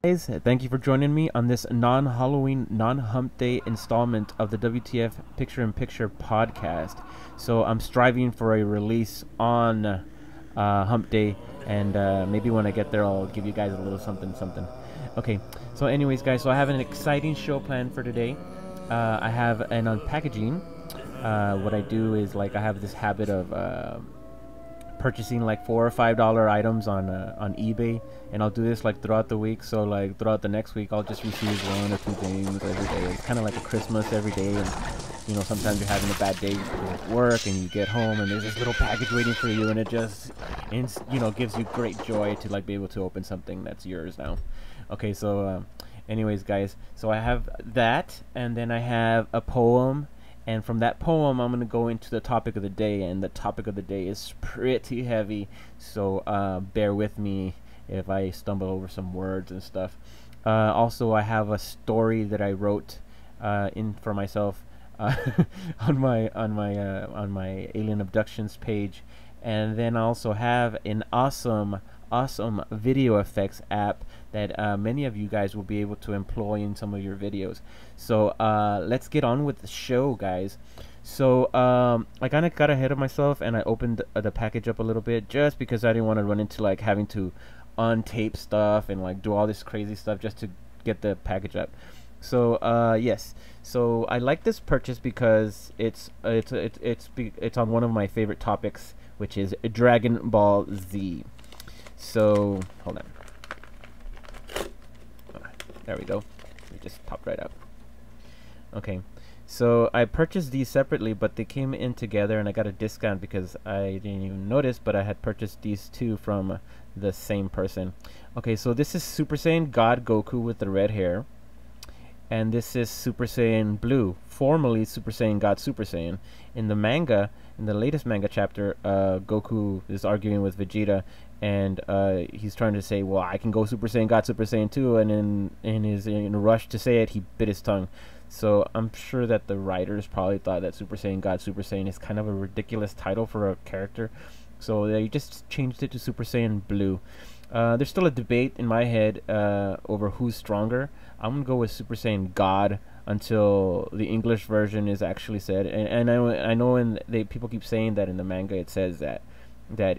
Guys, thank you for joining me on this non-Halloween, non-hump day installment of the WTF Picture-in-Picture podcast. So I'm striving for a release on hump day, and maybe when I get there I'll give you guys a little something something. Okay, so anyways guys, so I have an exciting show planned for today. I have an unpackaging. What I do is, like, I have this habit of purchasing like $4 or $5 items on eBay, and I'll do this like throughout the week. So like throughout the next week, I'll just receive 1 or 2 things every day. It's kind of like a Christmas every day, and sometimes you're having a bad day at work, and you get home, and there's this little package waiting for you, and it just, gives you great joy to like be able to open something that's yours now. Okay, so anyways, guys, so I have that, and then I have a poem. And from that poem, I'm going to go into the topic of the day, and the topic of the day is pretty heavy, so bear with me if I stumble over some words and stuff. Also, I have a story that I wrote in for myself on my alien abductions page, and then I also have an awesome video effects app that many of you guys will be able to employ in some of your videos. So let's get on with the show, guys. So I kind of got ahead of myself, and I opened the package up a little bit just because I didn't want to run into like having to untape stuff and like do all this crazy stuff just to get the package up. So yes, so I like this purchase because it's on one of my favorite topics, which is Dragon Ball Z. So hold on. There we go. It just popped right up. Okay, so I purchased these separately, but they came in together, and I got a discount because I didn't even notice, but I had purchased these two from the same person. Okay, so this is Super Saiyan God Goku with the red hair, and this is Super Saiyan Blue, formerly Super Saiyan God Super Saiyan. In the manga, in the latest manga chapter, Goku is arguing with Vegeta, and he's trying to say, well, I can go Super Saiyan God Super Saiyan too, and in a rush to say it, he bit his tongue. So I'm sure that the writers probably thought that Super Saiyan God Super Saiyan is kind of a ridiculous title for a character, so they just changed it to Super Saiyan Blue. There's still a debate in my head over who's stronger. I'm gonna go with Super Saiyan God until the English version is actually said. And I know people keep saying that in the manga it says that that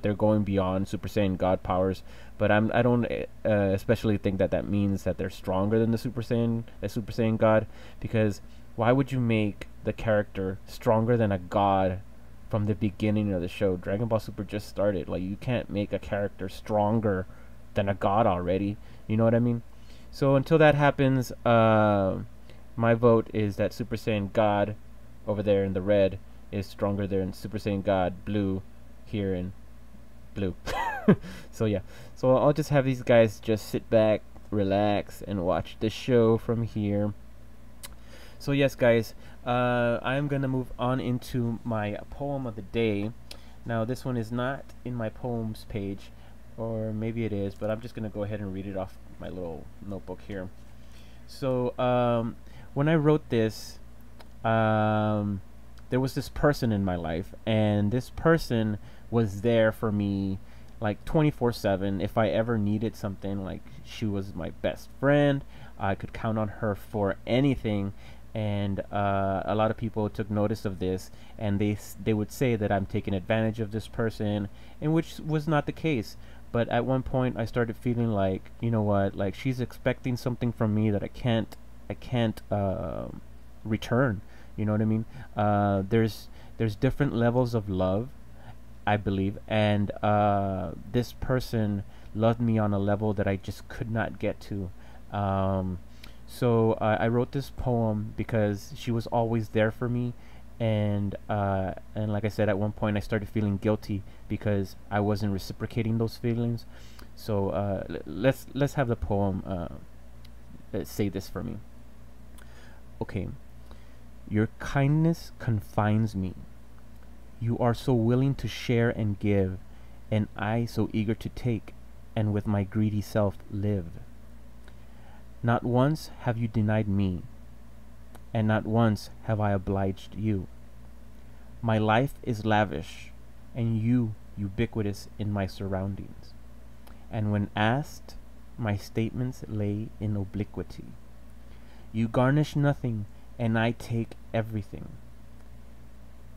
they're going beyond Super Saiyan God powers, but I don't especially think that means that they're stronger than the Super Saiyan God, because why would you make the character stronger than a god from the beginning of the show? Dragon Ball Super just started. Like, you can't make a character stronger than a god already. You know what I mean? So until that happens, my vote is that Super Saiyan God over there in the red is stronger than Super Saiyan God Blue here in blue. So yeah, so I'll just have these guys just sit back, relax, and watch the show from here. So yes, guys, I'm gonna move on into my poem of the day. Now this one is not in my poems page, or maybe it is, but I'm just gonna go ahead and read it off my little notebook here. So when I wrote this, there was this person in my life, and this person was there for me like 24/7. If I ever needed something, like, she was my best friend. I could count on her for anything. And a lot of people took notice of this, and they would say that I'm taking advantage of this person, and which was not the case. But at one point I started feeling like, you know what, like, she's expecting something from me that I can't return. You know what I mean? There's different levels of love, I believe, and this person loved me on a level that I just could not get to. So I wrote this poem because she was always there for me, and like I said, at one point I started feeling guilty because I wasn't reciprocating those feelings. So let's have the poem say this for me. Okay. Your kindness confines me. You are so willing to share and give, and I so eager to take, and with my greedy self live. Not once have you denied me, and not once have I obliged you. My life is lavish, and you ubiquitous in my surroundings. And when asked, My statements lay in obliquity. You garnish nothing, and I take everything.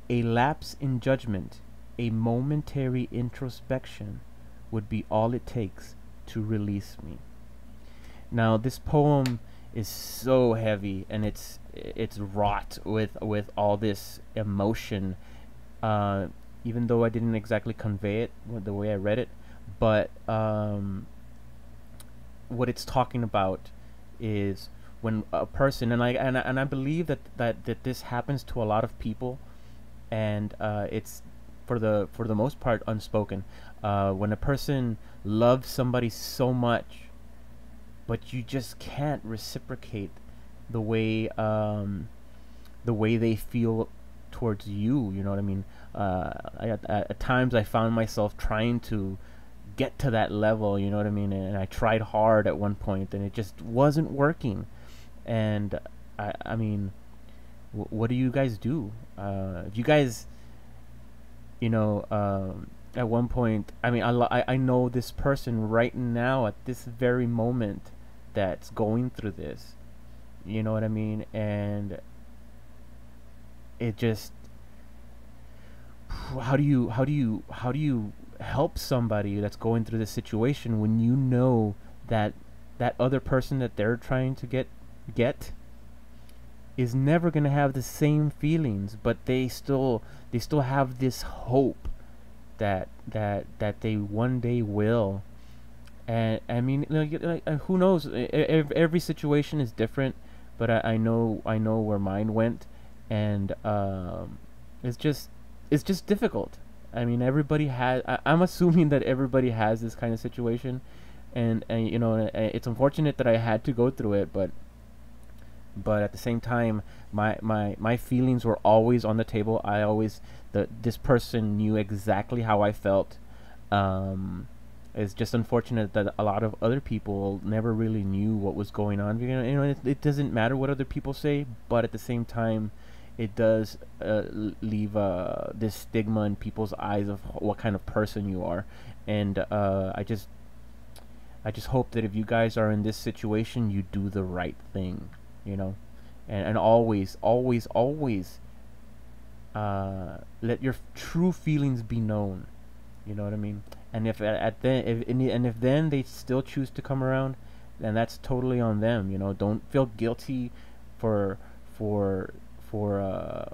A lapse in judgment, a momentary introspection, would be all it takes to release me. Now, this poem is so heavy, and it's wrought with all this emotion. Uh, Even though I didn't exactly convey it the way I read it, but what it's talking about is when a person, and I believe that this happens to a lot of people, and it's for the most part unspoken. When a person loves somebody so much, but you just can't reciprocate the way they feel towards you. You know what I mean? At times I found myself trying to get to that level. You know what I mean? And I tried hard at one point, and it just wasn't working. And I mean, what do you guys do? If you guys, at one point, I mean, I know this person right now at this very moment that's going through this. You know what I mean? And it just, how do you help somebody that's going through this situation when you know that that other person that they're trying to get is never going to have the same feelings, but they still have this hope that they one day will. And I mean, who knows? Every situation is different, but I know where mine went, and it's just difficult. I mean, everybody has. I'm assuming that everybody has this kind of situation, and it's unfortunate that I had to go through it, but at the same time, my feelings were always on the table. This person knew exactly how I felt. It's just unfortunate that a lot of other people never really knew what was going on. It doesn't matter what other people say, but at the same time, it does leave this stigma in people's eyes of what kind of person you are. And I just hope that if you guys are in this situation, you do the right thing, and always, always, always let your true feelings be known. You know what I mean? And if then they still choose to come around, then that's totally on them. Don't feel guilty for for for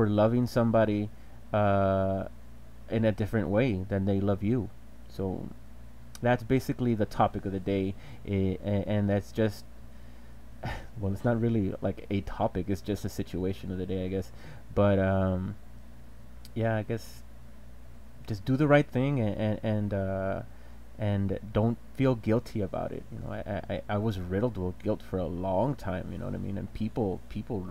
loving somebody in a different way than they love you. So that's basically the topic of the day, and that's just, well, it's not really like a topic, it's just a situation of the day, I guess. But yeah, I guess just do the right thing, and don't feel guilty about it. I was riddled with guilt for a long time. You know what I mean? And people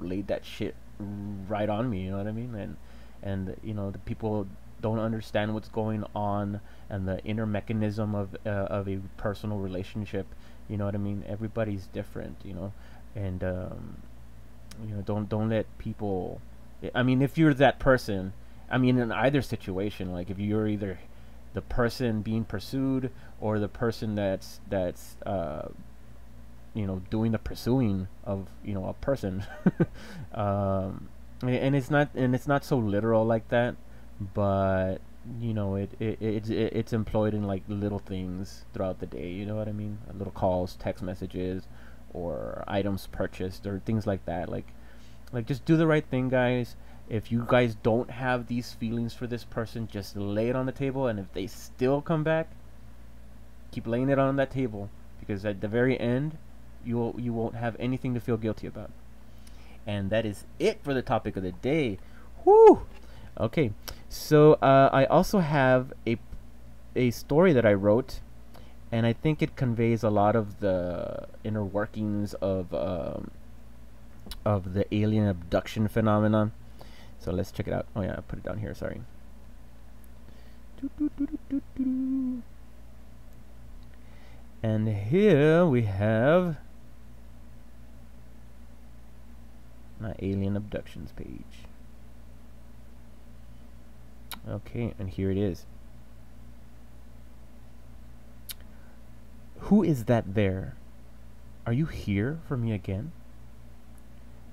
laid that shit right on me. You know what I mean? And the people don't understand what's going on and the inner mechanism of a personal relationship. You know what I mean? Everybody's different. And don't let people. I mean, if you're that person, I mean, in either situation, like if you're either the person being pursued or the person that's doing the pursuing of a person, and it's not so literal like that, but it's employed in like little things throughout the day. You know what I mean? Little calls, text messages, or items purchased, or things like that. Like just do the right thing, guys. If you guys don't have these feelings for this person, just lay it on the table, and if they still come back, keep laying it on that table, because at the very end, you won't have anything to feel guilty about. And that is it for the topic of the day. Whoo! Okay, so I also have a story that I wrote, and I think it conveys a lot of the inner workings of the alien abduction phenomenon. So let's check it out. Oh yeah, I put it down here. Sorry. And here we have my alien abductions page. Okay, and here it is. Who is that there? Are you here for me again?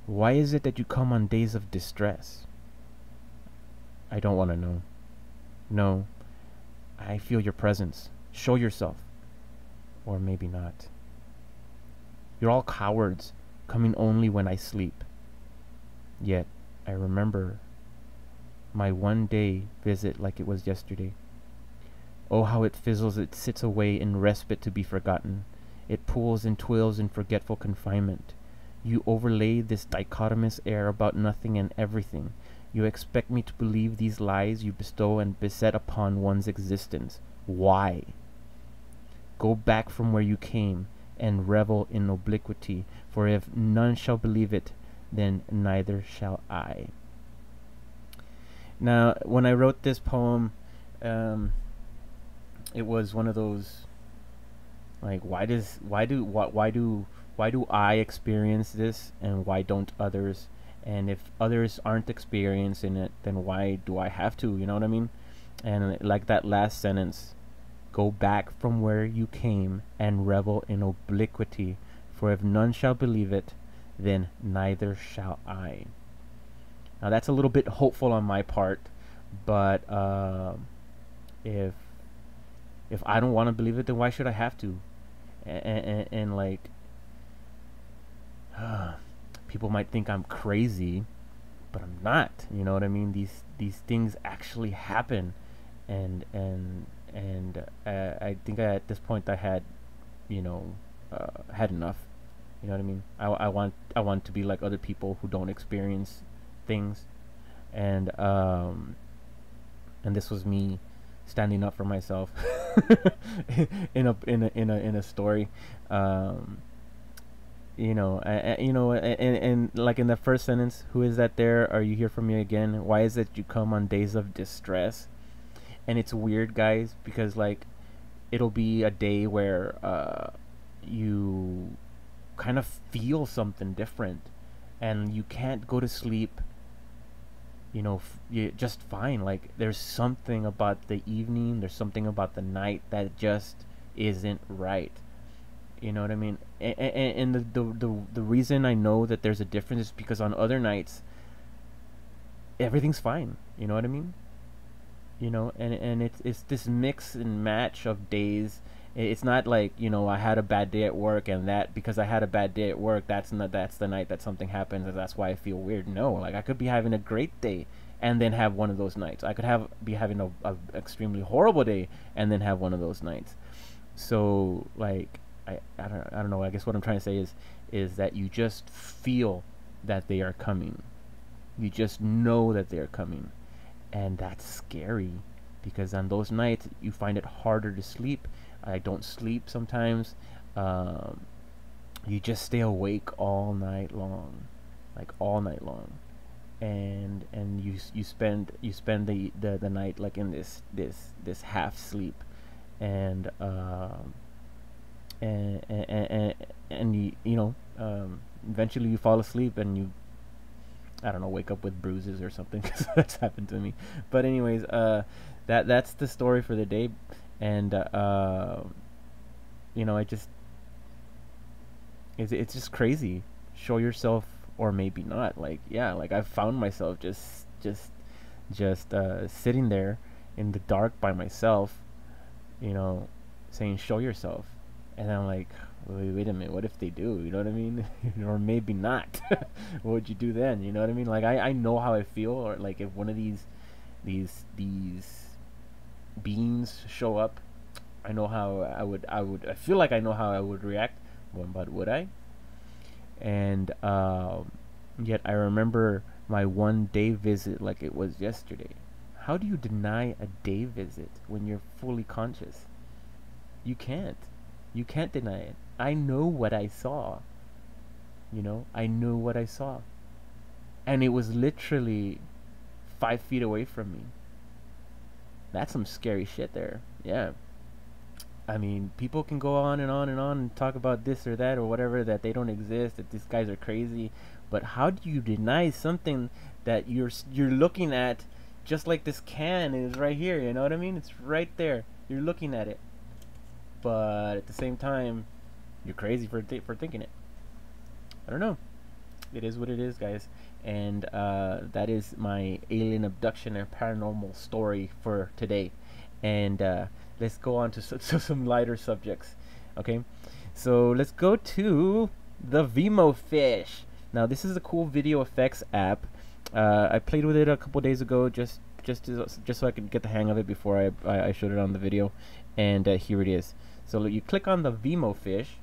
Why is it that you come on days of distress? I don't want to know. No, I feel your presence. Show yourself. Or maybe not. You're all cowards, coming only when I sleep. Yet, I remember my one day visit like it was yesterday. Oh, how it fizzles, it sits away in respite to be forgotten. It pulls and twirls in forgetful confinement. You overlay this dichotomous air about nothing and everything. You expect me to believe these lies you bestow and beset upon one's existence. Why? Go back from where you came and revel in obliquity, for if none shall believe it, then neither shall I. Now, when I wrote this poem, it was one of those, like, why do I experience this and why don't others? And if others aren't experiencing it, then why do I have to? You know what I mean? And like that last sentence, go back from where you came and revel in obliquity, for if none shall believe it, then neither shall I. Now that's a little bit hopeful on my part, but if I don't want to believe it, then why should I have to? And like, people might think I'm crazy, but I'm not. You know what I mean? These things actually happen, and I think at this point I had, had enough. You know what I mean? I want to be like other people who don't experience things, and this was me standing up for myself in a story. And like in the first sentence, who is that there? Are you here for me again? Why is it you come on days of distress? And it's weird, guys, because like it'll be a day where you kind of feel something different, and you can't go to sleep, just fine. Like there's something about the evening, there's something about the night that just isn't right. You know what I mean? And the reason I know that there's a difference is because on other nights everything's fine. You know what I mean? And it's this mix and match of days. It's not like, I had a bad day at work, and that because I had a bad day at work, that's the night that something happens and that's why I feel weird. No, like I could be having a great day and then have one of those nights. I could be having a extremely horrible day and then have one of those nights. So like I don't know. I guess what I'm trying to say is that you just feel that they are coming. You just know that they are coming, and that's scary because on those nights you find it harder to sleep. I don't sleep sometimes. You just stay awake all night long, and you spend the night like in this half sleep, and eventually you fall asleep and you, I don't know, wake up with bruises or something, because that's happened to me. But anyways, that's the story for the day. And it's just crazy. Show yourself, or maybe not. Like, yeah, like I've found myself just sitting there in the dark by myself, saying show yourself. And I'm like, wait a minute, what if they do? You know what I mean? Or maybe not. What would you do then? You know what I mean? Like I know how I feel, or like if one of these beings show up, I know how I feel like I know how I would react. But would I? And yet I remember my one day visit like it was yesterday. How do you deny a day visit when you're fully conscious? You can't deny it. I know what I saw. I know what I saw. And it was literally 5 feet away from me. That's some scary shit there. Yeah. I mean, people can go on and on and on and talk about this or that or whatever, that they don't exist, that these guys are crazy. But how do you deny something that you're looking at, just like this can is right here? You know what I mean? It's right there. You're looking at it. but at the same time, you're crazy for thinking it. I don't know. It is what it is, guys. And that is my alien abduction and paranormal story for today. And let's go on to some lighter subjects. Okay, so let's go to the Vimo fish. Now, this is a cool video effects app. I played with it a couple days ago, just so I could get the hang of it before I showed it on the video. And here it is. So you click on the Vimo fish.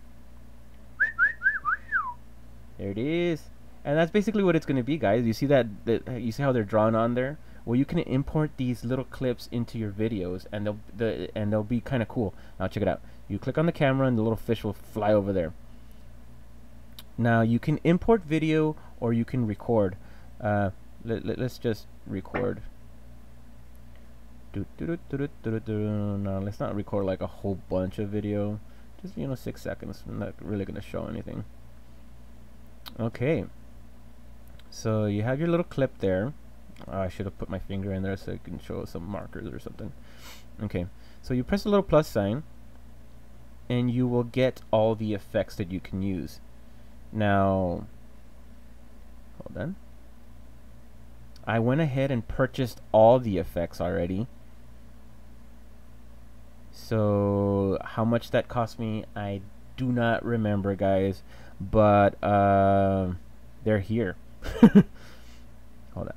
There it is. And that's basically what it's going to be, guys. You see you see how they're drawn on there? Well, you can import these little clips into your videos, and they'll be kind of cool. Now check it out. You click on the camera, and the little fish will fly over there. Now you can import video, or you can record. Let's just record. Now let's not record like a whole bunch of video. Just 6 seconds. I'm not really going to show anything. Okay. So you have your little clip there. I should have put my finger in there so I can show some markers or something. Okay, so you press the little plus sign, and you will get all the effects that you can use. Now, hold on. I went ahead and purchased all the effects already. So how much that cost me, I do not remember, guys. But they're here. Hold on.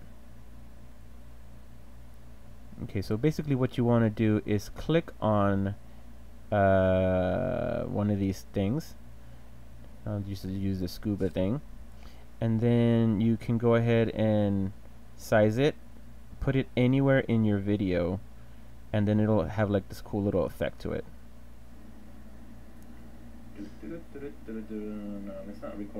Okay, so basically what you want to do is click on one of these things. I'll just use the scuba thing, and then you can go ahead and size it, put it anywhere in your video, and then it'll have like this cool little effect to it.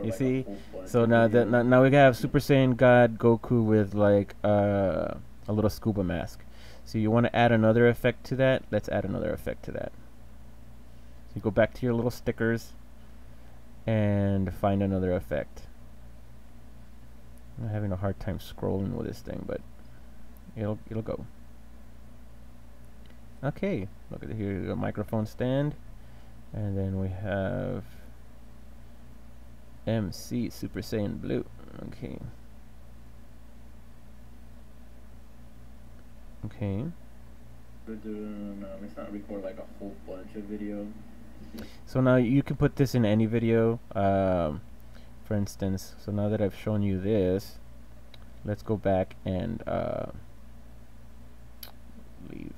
You see, so now we have Super Saiyan God Goku with like a little scuba mask. So you want to add another effect to that? Let's add another effect to that. So you go back to your little stickers and find another effect. I'm having a hard time scrolling with this thing, but it'll go. Okay, look at here, the microphone stand. And then we have MC Super Saiyan Blue. Okay. Okay. Let's not record like a whole bunch of video. So now you can put this in any video. For instance, so now that I've shown you this, let's go back and leave.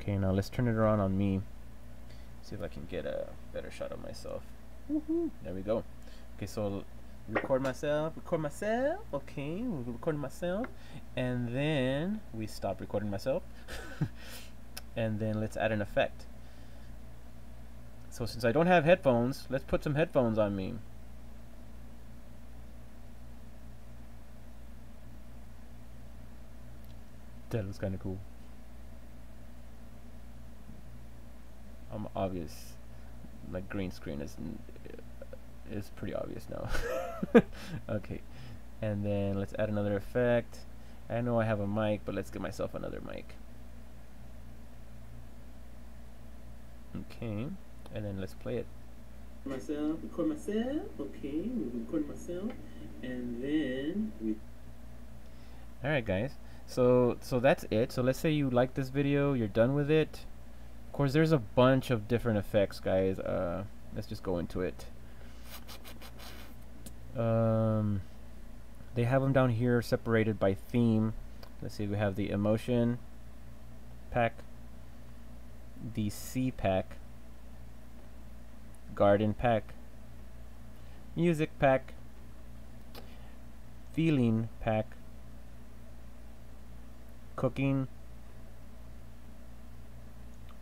Okay, now let's turn it around on me. See if I can get a better shot of myself. There we go. Okay, so record myself. Okay, we're recording myself, and then we stop recording myself. And then let's add an effect. So since I don't have headphones, let's put some headphones on me. That looks kind of cool. I'm obvious, like green screen is pretty obvious now. Okay, and then let's add another effect. I know I have a mic, but let's get myself another mic. Okay, and then let's play it. Record myself. Okay, we record myself, and then we. All right, guys. So that's it. So let's say you like this video, you're done with it. Of course, there's a bunch of different effects, guys. Let's just go into it. They have them down here separated by theme. Let's see, we have the emotion pack, the sea pack, garden pack, music pack, feeling pack, cooking,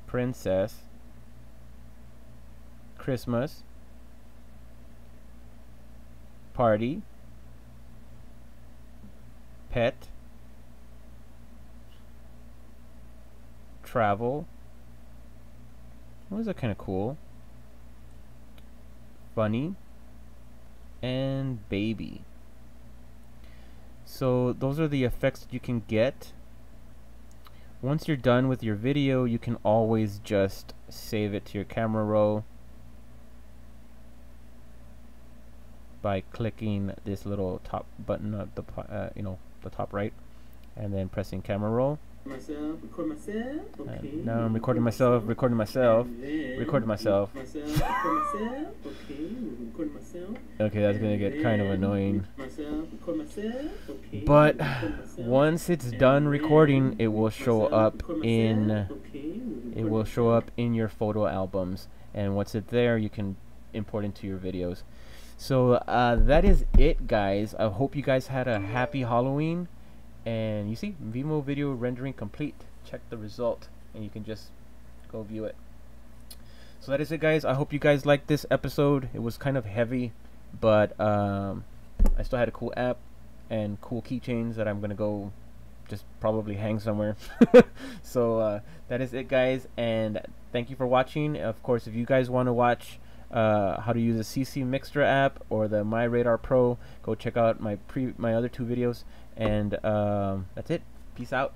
princess, Christmas, party, pet, travel. Those are kind of cool. Funny, and baby. So those are the effects that you can get Once you're done with your video, you can always just save it to your camera roll by clicking this little top button at the the top right, and then pressing camera roll. Record myself. Okay. Now I'm recording myself. Okay, recording myself. Okay, that's gonna get kind of annoying. But once it's done recording, it will show up in your photo albums, and once it's there, you can import into your videos. So that is it, guys. I hope you guys had a happy Halloween. And you see, Vimo video rendering complete. Check the result, and you can just go view it. So that is it, guys. I hope you guys liked this episode. It was kind of heavy, but I still had a cool app and cool keychains that I'm gonna go just probably hang somewhere. So that is it, guys, and thank you for watching. Of course, if you guys want to watch how to use a CC Mixer app or the My Radar Pro, go check out my other two videos. And that's it. Peace out.